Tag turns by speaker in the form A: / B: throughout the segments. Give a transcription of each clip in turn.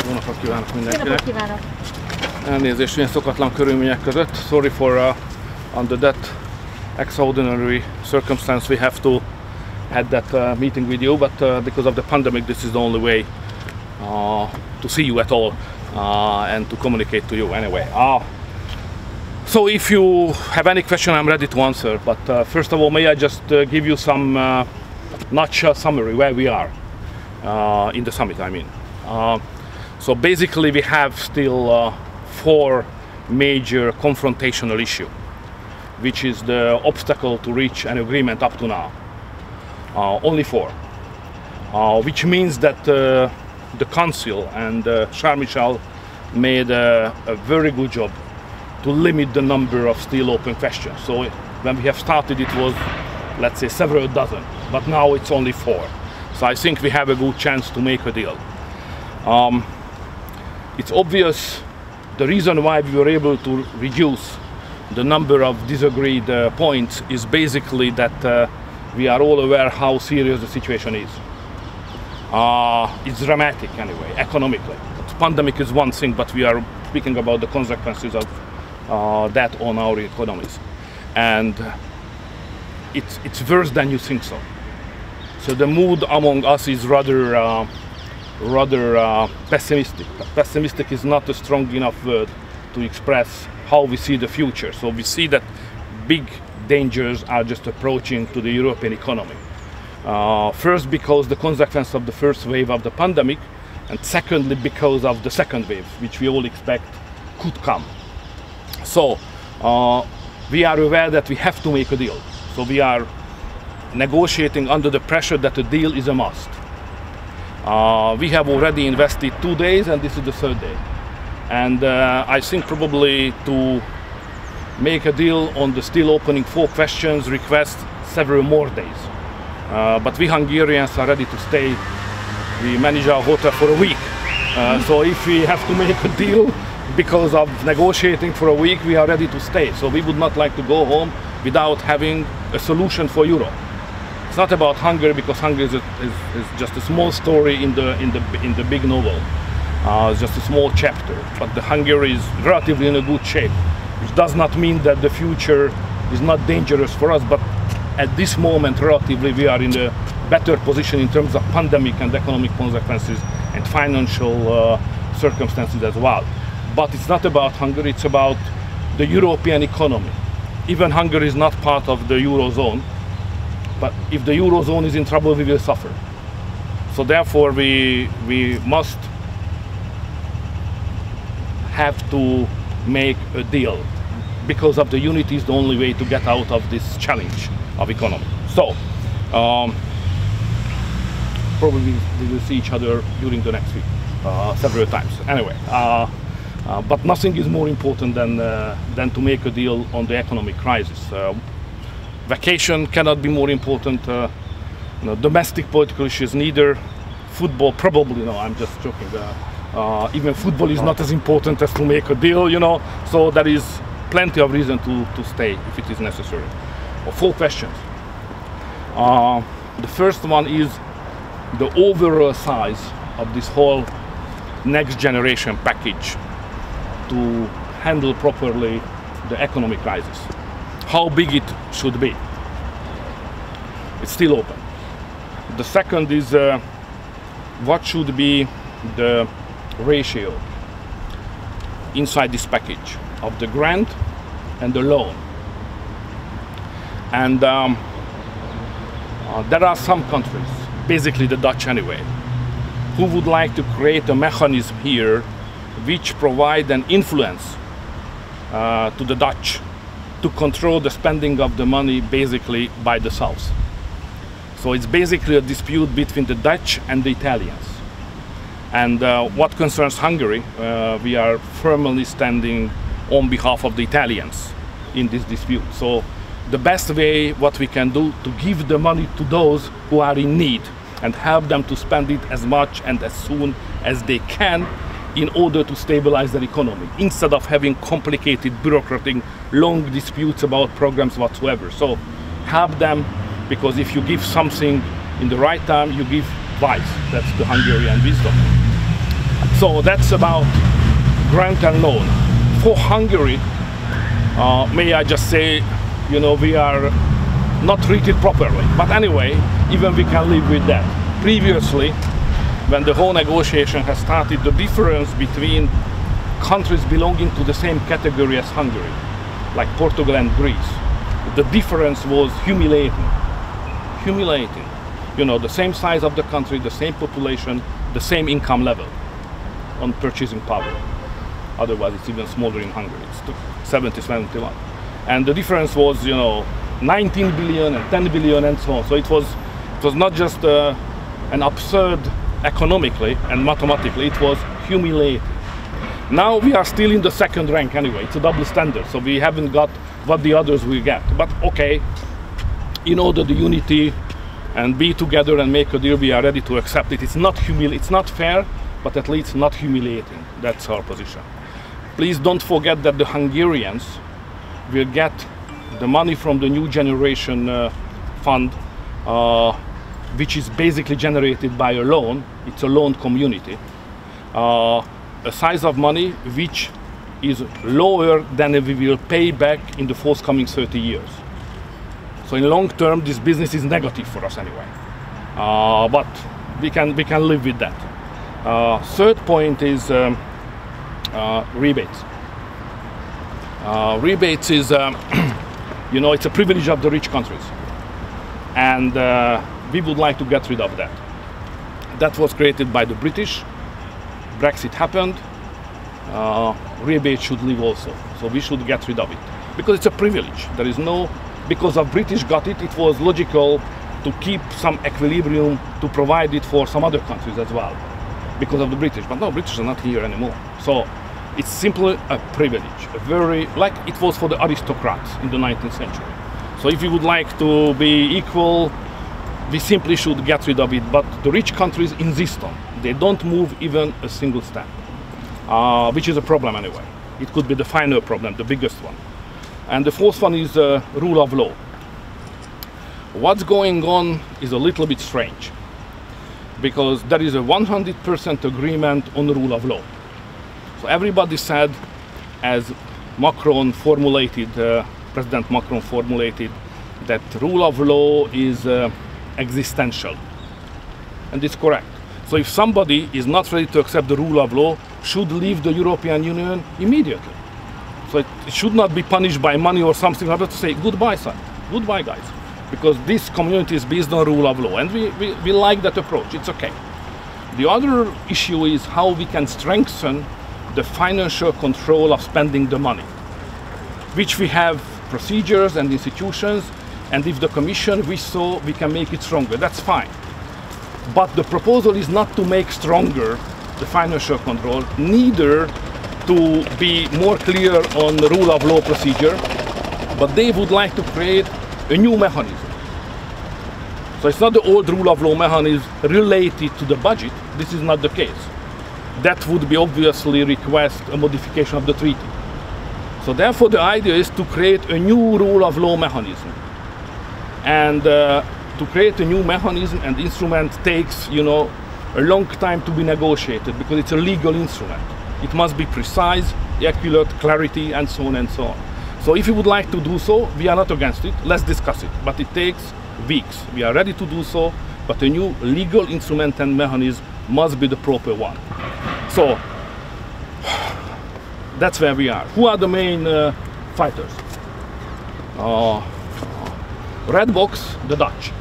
A: Jó napot kívánok mindenkinek!
B: Jó napot kívánok!
A: Elnézést ilyen szokatlan körülmények között. Sorry for under that extraordinary circumstance we have to had that meeting with you, but because of the pandemic this is the only way to see you at all and to communicate to you anyway. So if you have any question, I'm ready to answer, but first of all, may I just give you some nutshell summary where we are in the summit, I mean. So basically we have still 4 major confrontational issues, which is the obstacle to reach an agreement up to now. Only 4, which means that the Council and Charles Michel made a very good job to limit the number of still open questions. So when we have started it was, let's say, several dozen, but now it's only 4. So I think we have a good chance to make a deal. It's obvious the reason why we were able to reduce the number of disagreed points is basically that we are all aware how serious the situation is. It's dramatic anyway, economically. The pandemic is one thing, but we are speaking about the consequences of that on our economies. And it's worse than you think so. So the mood among us is rather pessimistic. But pessimistic is not a strong enough word to express how we see the future. So we see that big dangers are just approaching to the European economy. First, because the consequence of the first wave of the pandemic, and secondly, because of the second wave, which we all expect could come. So we are aware that we have to make a deal. So we are negotiating under the pressure that a deal is a must. We have already invested 2 days, and this is the 3rd day. And I think probably to make a deal on the still opening 4 questions request several more days. But we Hungarians are ready to stay. We manage our hotel for a week. So if we have to make a deal because of negotiating for a week, we are ready to stay. So we would not like to go home without having a solution for Europe. It's not about Hungary, because Hungary is just a small story in the big novel. It's just a small chapter. But the Hungary is relatively in a good shape, which does not mean that the future is not dangerous for us. But at this moment, relatively, we are in a better position in terms of pandemic and economic consequences and financial circumstances as well. But it's not about Hungary, it's about the European economy. Even Hungary is not part of the Eurozone, but if the Eurozone is in trouble, we will suffer. So therefore we must have to make a deal, because of the unity is the only way to get out of this challenge of economy. So probably we will see each other during the next week several times. Anyway, but nothing is more important than to make a deal on the economic crisis. Vacation cannot be more important. Domestic political issues neither. Football probably, no, I'm just joking. Even football is not as important as to make a deal, you know. So there is plenty of reason to stay if it is necessary. 4 questions. The first one is the overall size of this whole next generation package to handle properly the economic crisis. How big it should be. It's still open. The second is what should be the ratio inside this package of the grant and the loan. And there are some countries, basically the Dutch anyway, who would like to create a mechanism here which provide an influence to the Dutch to control the spending of the money basically by the South. So it's basically a dispute between the Dutch and the Italians. And what concerns Hungary, we are firmly standing on behalf of the Italians in this dispute. So the best way what we can do to give the money to those who are in need and help them to spend it as much and as soon as they can in order to stabilize their economy, instead of having complicated, bureaucratic, long disputes about programs whatsoever. So help them, because if you give something in the right time, you give vice. That's the Hungarian wisdom. So that's about grant and loan. For Hungary, may I just say, you know, we are not treated properly. But anyway, even we can live with that. Previously, when the whole negotiation has started, the difference between countries belonging to the same category as Hungary, like Portugal and Greece, the difference was humiliating. Humiliating. You know, the same size of the country, the same population, the same income level on purchasing power. Otherwise, it's even smaller in Hungary. It's 71. And the difference was, you know, 19 billion and 10 billion and so on. So it was not just an absurd economically and mathematically, it was humiliating. Now we are still in the second rank anyway. It's a double standard, so we haven't got what the others will get. But okay, in order the unity and be together and make a deal, we are ready to accept it. It's not fair, but at least not humiliating. That's our position. Please don't forget that the Hungarians will get the money from the New Generation Fund, which is basically generated by a loan. It's a loan community. A size of money which is lower than we will pay back in the forthcoming 30 years. So in long term, this business is negative for us anyway. But we can live with that. Third point is rebates. Rebates is, you know, it's a privilege of the rich countries. And we would like to get rid of that. That was created by the British. Brexit happened. Rebate should leave also. So we should get rid of it. Because it's a privilege. There is no, because of British got it, it was logical to keep some equilibrium to provide it for some other countries as well. Because of the British. But no, British are not here anymore. So it's simply a privilege. A very, like it was for the aristocrats in the 19th century. So if we would like to be equal, we simply should get rid of it. But the rich countries insist on. They don't move even a single step. Which is a problem anyway. It could be the final problem, the biggest one. And the fourth one is rule of law. What's going on is a little bit strange, because there is a 100% agreement on the rule of law. So everybody said, as Macron formulated, President Macron formulated, that rule of law is existential. And it's correct. So if somebody is not ready to accept the rule of law, should leave the European Union immediately. So it should not be punished by money or something, but to say, goodbye, son, goodbye, guys. Because this community is based on rule of law, and we like that approach, it's okay. The other issue is how we can strengthen the financial control of spending the money, which we have procedures and institutions, and if the Commission wishes so, we can make it stronger, that's fine. But the proposal is not to make stronger the financial control, neither to be more clear on the rule of law procedure, but they would like to create a new mechanism. So it's not the old rule of law mechanism related to the budget. This is not the case. That would be obviously request a modification of the treaty. So therefore the idea is to create a new rule of law mechanism. And to create a new mechanism and instrument takes, you know, a long time to be negotiated, because it's a legal instrument. It must be precise, accurate, clarity, and so on and so on. So if you would like to do so, we are not against it, let's discuss it. But it takes weeks. We are ready to do so, but a new legal instrument and mechanism must be the proper one. So that's where we are. Who are the main fighters? Red box, the Dutch.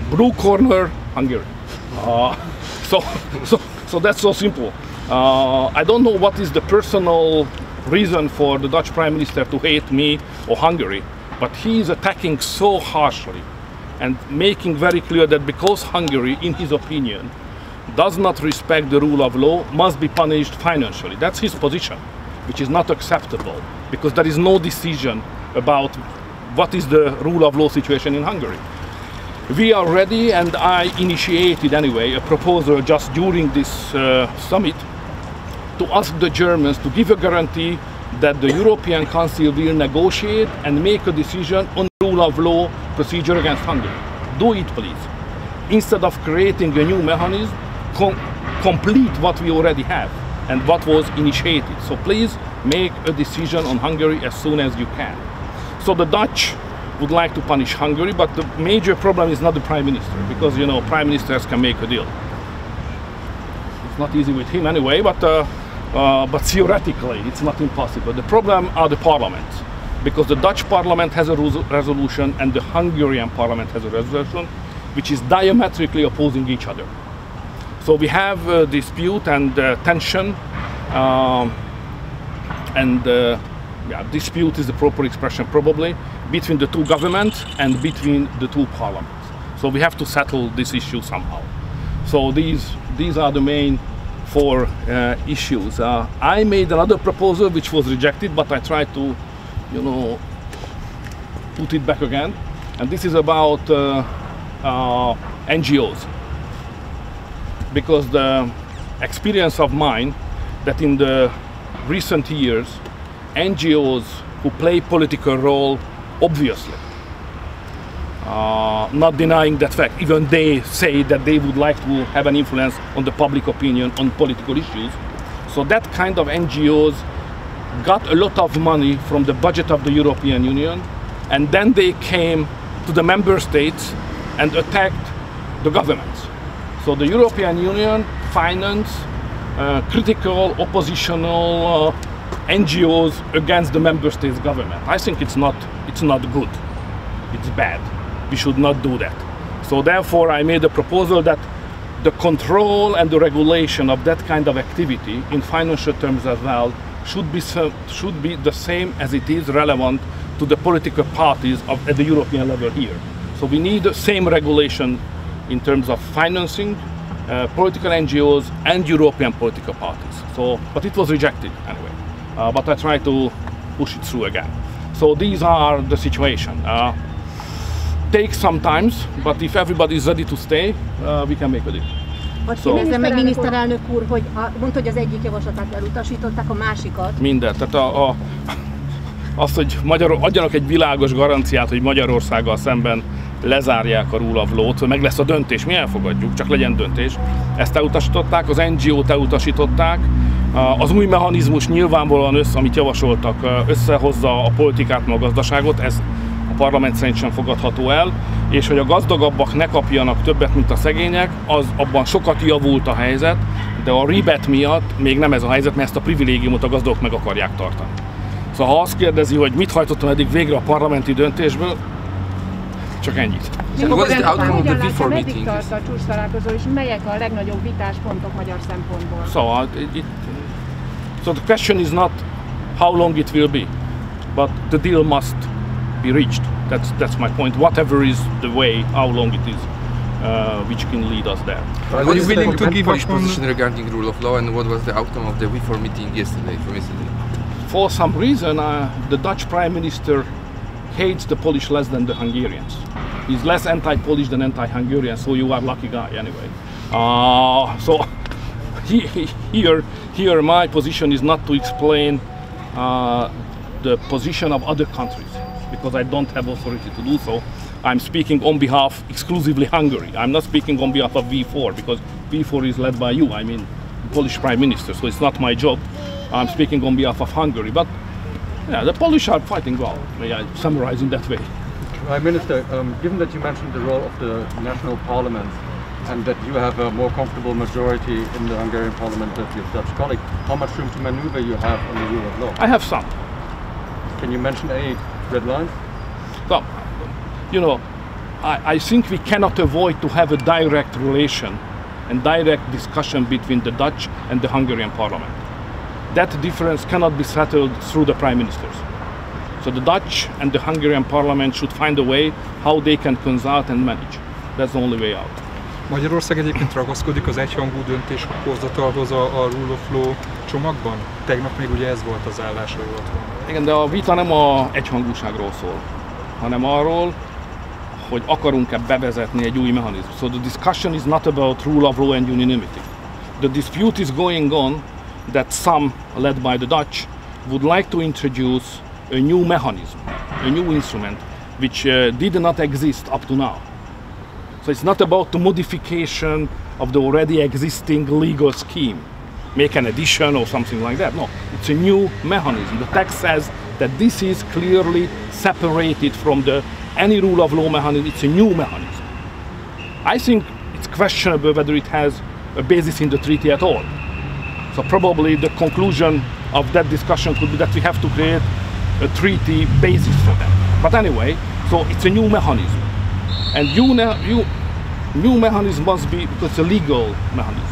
A: Blue corner, Hungary. So that's so simple. I don't know what is the personal reason for the Dutch Prime Minister to hate me or Hungary, but he is attacking so harshly and making very clear that because Hungary, in his opinion, does not respect the rule of law, must be punished financially. That's his position, which is not acceptable, because there is no decision about what is the rule of law situation in Hungary. We are ready, and I initiated anyway a proposal just during this summit to ask the Germans to give a guarantee that the European Council will negotiate and make a decision on the rule of law procedure against Hungary. Do it, please. Instead of creating a new mechanism, complete what we already have and what was initiated. So please make a decision on Hungary as soon as you can. So the Dutch would like to punish Hungary, but the major problem is not the Prime Minister, because, you know, Prime Ministers can make a deal. It's not easy with him anyway, but theoretically it's not impossible. The problem are the parliaments, because the Dutch parliament has a resolution and the Hungarian parliament has a resolution which is diametrically opposing each other. So we have a dispute and tension, dispute is the proper expression probably, between the two governments and between the two parliaments. So we have to settle this issue somehow. So these are the main four issues. I made another proposal which was rejected, but I tried to, you know, put it back again. And this is about NGOs. Because the experience of mine that in the recent years, NGOs who play political role, obviously, not denying that fact, even they say that they would like to have an influence on the public opinion on political issues. So that kind of NGOs got a lot of money from the budget of the European Union, and then they came to the member states and attacked the governments. So the European Union financed critical oppositional NGOs against the member states' government. I think it's not good. It's bad. We should not do that. So therefore I made a proposal that the control and the regulation of that kind of activity in financial terms as well should be the same as it is relevant to the political parties at the European level here. So we need the same regulation in terms of financing political NGOs and European political parties. So, but it was rejected anyway. But I tried to push it through again. So these are the situation. Takes some time, but if everybody is ready to stay, we can make a deal.
B: Kérdezzem meg miniszterelnök úr, hogy mondta, hogy az egyik javaslatát elutasították, a másikat.
A: Mindent. Tehát az, hogy adjanak egy világos garanciát, hogy Magyarországgal szemben lezárják a rule of law-t, hogy meg lesz a döntés, mi elfogadjuk, csak legyen döntés. Ezt elutasították, az NGO-t elutasították, az új mechanizmus nyilvánvalóan amit javasoltak, összehozza a politikát, meg a gazdaságot, ez a parlament szerint sem fogadható el, és hogy a gazdagabbak ne kapjanak többet, mint a szegények, abban sokat javult a helyzet, de a rebate miatt még nem ez a helyzet, mert ezt a privilégiumot a gazdagok meg akarják tartani. Szóval ha azt kérdezi, hogy mit hajtottam eddig végre a parlamenti döntésből, csak ennyit.
C: What is the outcome of the V4 meeting?
B: Meddig tart a csúcstalálkozó, és melyek a legnagyobb vitáspontok magyar szempontból?
A: So the question is not how long it will be, but the deal must be reached. That's my point. Whatever is the way, how long it is, which can lead us there.
C: Are you willing to give Polish position regarding rule of law, and what was the outcome of the V4 meeting yesterday?
A: For some reason, the Dutch Prime Minister hates the Polish less than the Hungarians. He's less anti-Polish than anti-Hungarian, so you are a lucky guy anyway. So here my position is not to explain the position of other countries, because I don't have authority to do so. I'm speaking on behalf exclusively Hungary. I'm not speaking on behalf of V4, because V4 is led by you, I mean Polish Prime Minister, so it's not my job. I'm speaking on behalf of Hungary, but yeah, the Polish are fighting well. May I summarize in that way?
D: Prime Minister, given that you mentioned the role of the national parliaments and that you have a more comfortable majority in the Hungarian parliament than your Dutch colleague, how much room to maneuver you have on the rule of law?
A: I have some.
D: Can you mention any red lines?
A: Well, you know, I think we cannot avoid to have a direct relation and direct discussion between the Dutch and the Hungarian parliament. That difference cannot be settled through the prime ministers. So the Dutch and the Hungarian parliament should find a way how they can consult and manage. That's the only way out.
E: Magyarország egyébként ragaszkodik az egyhangú döntéshozatalhoz a Rule of Law csomagban? Tegnap még ugye ez volt az állás, hogy volt.
A: Igen, de a vita nem a egyhangúságról szól, hanem arról, hogy akarunk-e bevezetni egy új mechanizmus. So the discussion is not about rule of law and unanimity. The dispute is going on that some, led by the Dutch, would like to introduce a new mechanism, a new instrument, which did not exist up to now. So it's not about the modification of the already existing legal scheme, make an addition or something like that. No, it's a new mechanism. The text says that this is clearly separated from any rule of law mechanism. It's a new mechanism. I think it's questionable whether it has a basis in the treaty at all. So probably the conclusion of that discussion could be that we have to create a treaty basis for that. But anyway, so it's a new mechanism. And new mechanism must be, because it's a legal mechanism,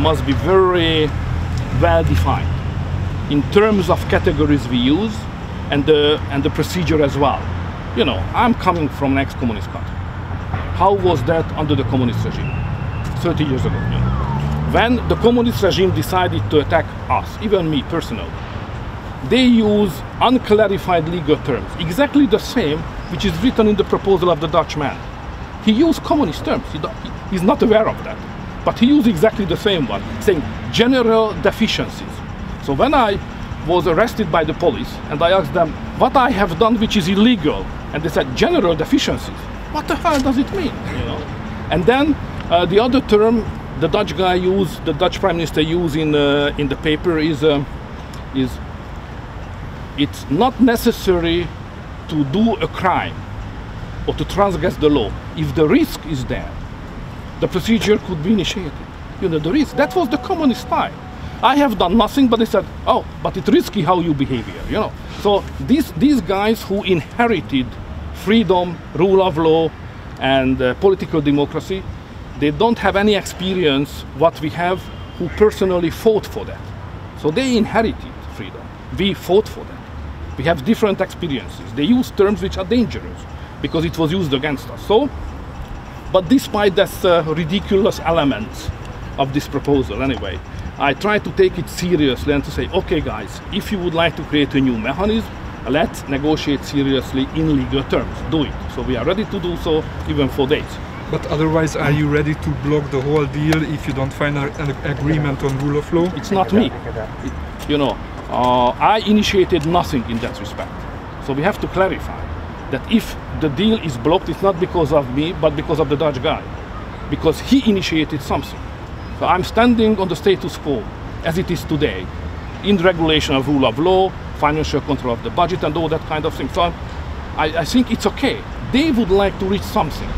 A: must be very well defined in terms of categories we use and the procedure as well. You know, I'm coming from an ex-communist country. How was that under the communist regime? 30 years ago. You know. When the communist regime decided to attack us, even me personally, they use unclarified legal terms, exactly the same which is written in the proposal of the Dutch man. He used communist terms. He's not aware of that. But he used exactly the same one, saying general deficiencies. So when I was arrested by the police and I asked them what I have done which is illegal, and they said general deficiencies. What the hell does it mean? You know? And then the other term the Dutch guy used, the Dutch Prime Minister used in the paper is it's not necessary to do a crime or to transgress the law. If the risk is there, the procedure could be initiated. You know, the risk. That was the communist style. I have done nothing, but they said, oh, but it's risky how you behave here, you know. So these guys who inherited freedom, rule of law, and political democracy, they don't have any experience what we have who personally fought for that. So they inherited freedom. We fought for that. We have different experiences. They use terms which are dangerous because it was used against us. So, but despite this ridiculous elements of this proposal anyway, I try to take it seriously and to say, okay guys, if you would like to create a new mechanism, let's negotiate seriously in legal terms. Do it. So we are ready to do so even for days.
E: But otherwise, are you ready to block the whole deal if you don't find an agreement on rule of law?
A: It's not me. You know, I initiated nothing in that respect. So we have to clarify that if the deal is blocked, it's not because of me, but because of the Dutch guy. Because he initiated something. So I'm standing on the status quo as it is today, in the regulation of rule of law, financial control of the budget and all that kind of thing. So I think it's okay. They would like to reach something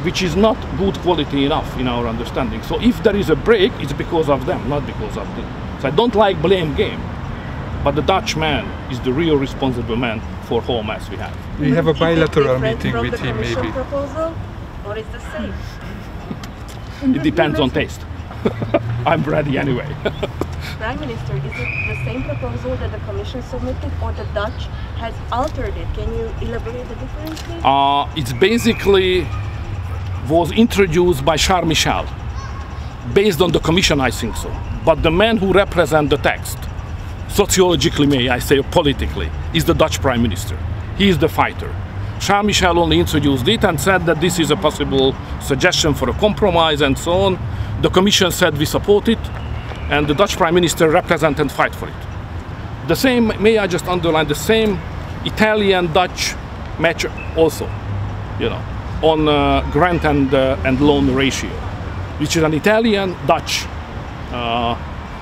A: which is not good quality enough in our understanding. So if there is a break, it's because of them, not because of them. So I don't like blame game, but the Dutch man is the real responsible man for whole mess we have.
E: We have a bilateral meeting with him maybe.
F: Proposal, or is the same?
A: It depends on taste. I'm ready anyway.
F: Prime Minister, is it the same proposal that the Commission submitted, or the Dutch has altered it? Can you elaborate the difference, please?
A: It's basically was introduced by Charles Michel, based on the Commission, I think so. But the man who represents the text, sociologically may I say, politically, is the Dutch Prime Minister. He is the fighter. Charles Michel only introduced it and said that this is a possible suggestion for a compromise and so on. The Commission said we support it, and the Dutch Prime Minister represent and fight for it. The same, may I just underline, the same Italian-Dutch match also, you know, on grant and loan ratio, which is an Italian-Dutch.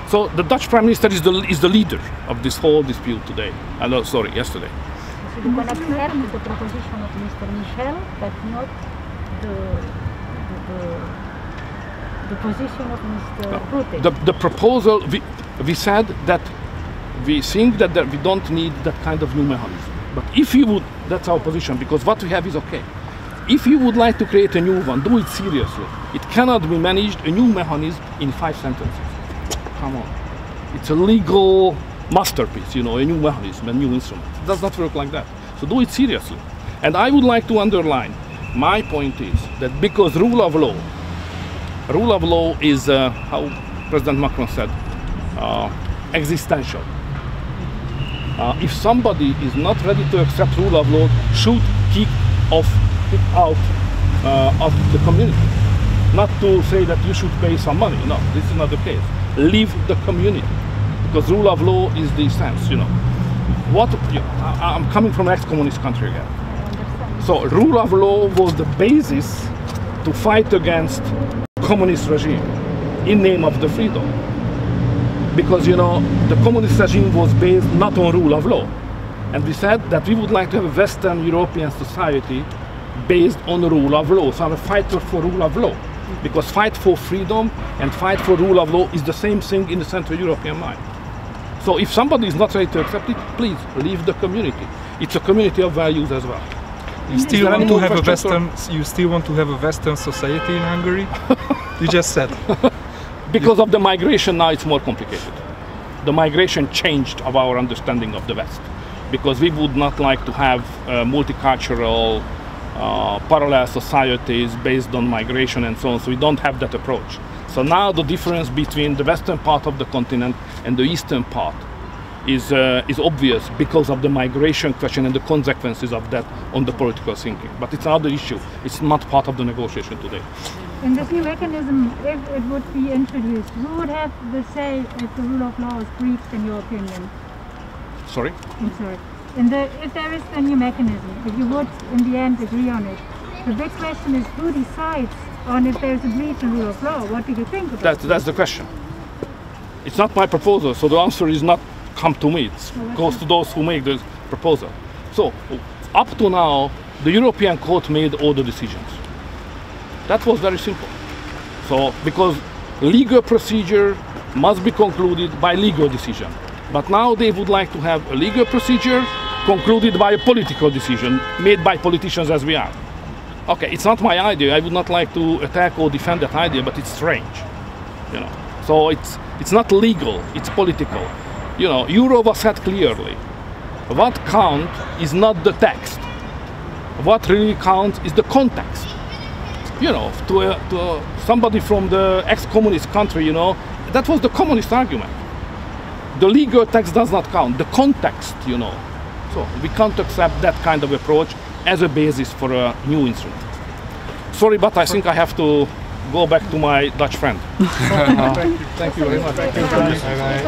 A: So the Dutch Prime Minister is the leader of this whole dispute today. Sorry, yesterday.
B: So you can accept the proposition of Mr. Michel, but not the position of Mr. Rutte.
A: The proposal, we said that we think that we don't need that kind of new mechanism. But if you would, that's our position, because what we have is okay. If you would like to create a new one, do it seriously. It cannot be managed, a new mechanism, in 5 sentences. Come on. It's a legal masterpiece, you know, a new mechanism, a new instrument. It does not work like that. So do it seriously. And I would like to underline, my point is that because rule of law is, how President Macron said, existential. If somebody is not ready to accept rule of law, should kick out of the community. Not to say that you should pay some money. No, this is not the case. Leave the community, because rule of law is the sense. You know, I'm coming from an ex-communist country again. So rule of law was the basis to fight against communist regime in name of the freedom. Because, you know, the communist regime was based not on rule of law. And we said that we would like to have a Western European society based on the rule of law. So I'm a fighter for rule of law. Because fight for freedom and fight for rule of law is the same thing in the Central European mind. So if somebody is not ready to accept it, please leave the community. It's a community of values as well.
E: You still want to have a Western? You still want to have a Western society in Hungary? You just said.
A: Because of the migration, now it's more complicated. The migration changed our understanding of the West. Because we would not like to have multicultural, parallel societies based on migration and so on. So we don't have that approach. So now the difference between the western part of the continent and the eastern part is obvious because of the migration question and the consequences of that on the political thinking. But it's another issue. It's not part of the negotiation today.
G: In this new mechanism, if it would be introduced, who would have the say if the rule of law is breached, in your opinion?
A: Sorry?
G: I'm sorry. If there is a new mechanism, if you would in the end agree on it, the big question is who decides on if there's a breach in rule of law. What do you think about that?
A: That's the question. It's not my proposal, so the answer is not come to me. It goes to those who make the proposal. So up to now, the European Court made all the decisions. That was very simple. So because legal procedure must be concluded by legal decision. But now they would like to have a legal procedure concluded by a political decision made by politicians as we are. Okay, it's not my idea. I would not like to attack or defend that idea, but it's strange, you know. So it's not legal, it's political. You know, Jourova said clearly, what counts is not the text. What really counts is the context. You know, to somebody from the ex-communist country, you know, that was the communist argument. The legal text does not count, the context, you know. So we can't accept that kind of approach as a basis for a new instrument. Sorry, but I think I have to go back to my Dutch friend.
E: Thank you very much.
G: Bye-bye.